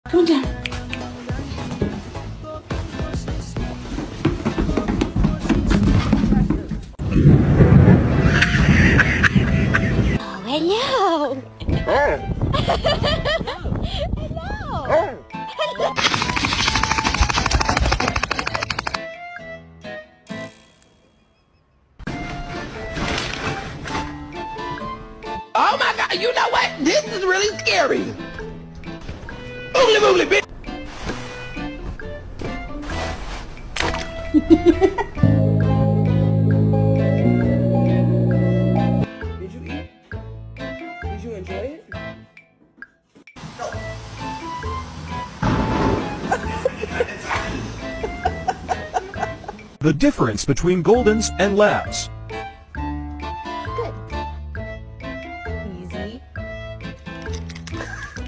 Come down. Oh, hello. Hello. Oh my God, you know what? This is really scary. Oogly boogly, bitch. Did you eat? Did you enjoy it? The difference between Goldens and Labs.